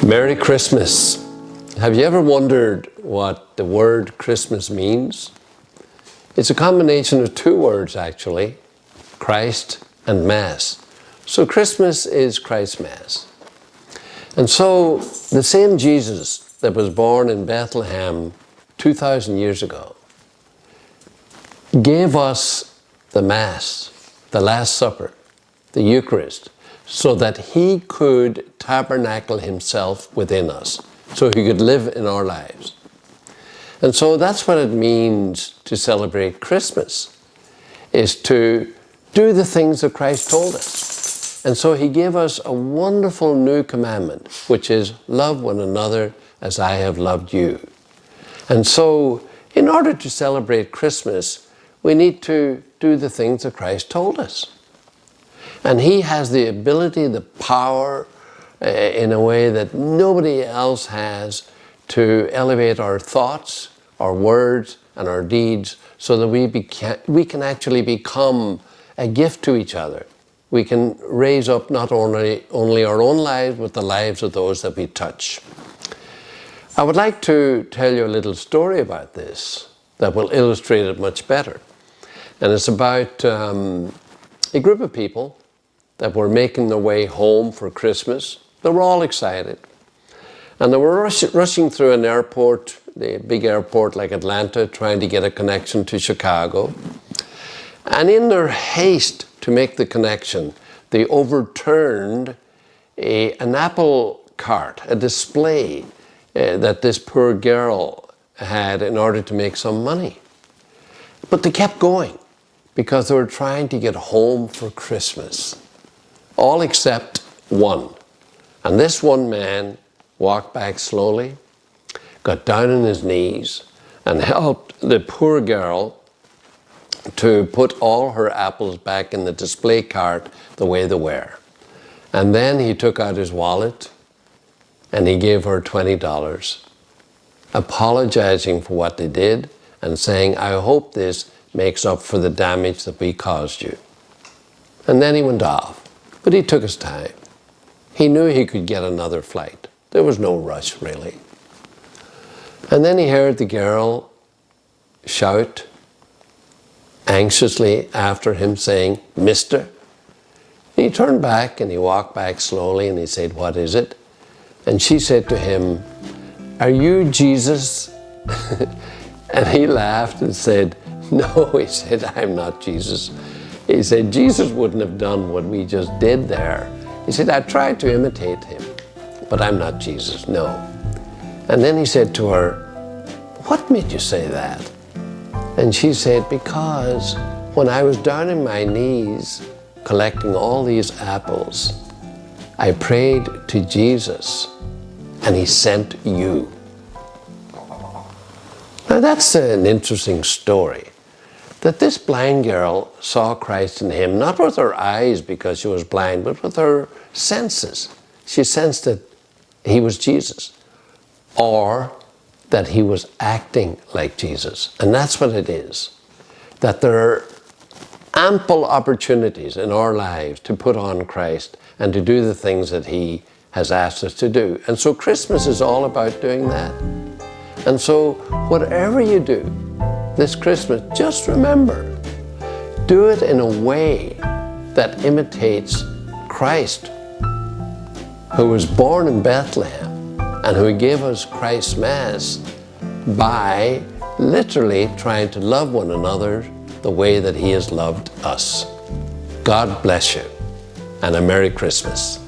Merry Christmas. Have you ever wondered what the word Christmas means? It's a combination of two words actually, Christ and Mass. So Christmas is Christ's Mass. And so the same Jesus that was born in Bethlehem 2,000 years ago gave us the Mass, the Last Supper, the Eucharist, so that he could tabernacle himself within us, so he could live in our lives. And so that's what it means to celebrate Christmas, is to do the things that Christ told us. And so he gave us a wonderful new commandment, which is love one another as I have loved you. And so in order to celebrate Christmas, we need to do the things that Christ told us. And he has the ability, the power, in a way that nobody else has, to elevate our thoughts, our words, and our deeds so that we can actually become a gift to each other. We can raise up not only our own lives, but the lives of those that we touch. I would like to tell you a little story about this that will illustrate it much better. And it's about a group of people that were making their way home for Christmas. They were all excited. And they were rushing through an airport, the big airport like Atlanta, trying to get a connection to Chicago. And in their haste to make the connection, they overturned an apple cart, a display that this poor girl had in order to make some money. But they kept going because they were trying to get home for Christmas. All except one. And this one man walked back slowly, got down on his knees, and helped the poor girl to put all her apples back in the display cart the way they were. And then he took out his wallet and he gave her $20, apologizing for what they did and saying, I hope this makes up for the damage that we caused you. And then he went off. But he took his time. He knew he could get another flight. There was no rush, really. And then he heard the girl shout anxiously after him, saying, Mister. And he turned back and he walked back slowly and he said, what is it? And she said to him, are you Jesus? And he laughed and said, no, he said, I'm not Jesus. He said, Jesus wouldn't have done what we just did there. He said, I tried to imitate him, but I'm not Jesus, no. And then he said to her, what made you say that? And she said, because when I was down on my knees collecting all these apples, I prayed to Jesus and he sent you. Now that's an interesting story. That this blind girl saw Christ in him, not with her eyes because she was blind, but with her senses. She sensed that he was Jesus, or that he was acting like Jesus. And that's what it is. That there are ample opportunities in our lives to put on Christ and to do the things that he has asked us to do. And so Christmas is all about doing that. And so whatever you do this Christmas, just remember, do it in a way that imitates Christ, who was born in Bethlehem and who gave us Christ's Mass by literally trying to love one another the way that he has loved us. God bless you, and a Merry Christmas.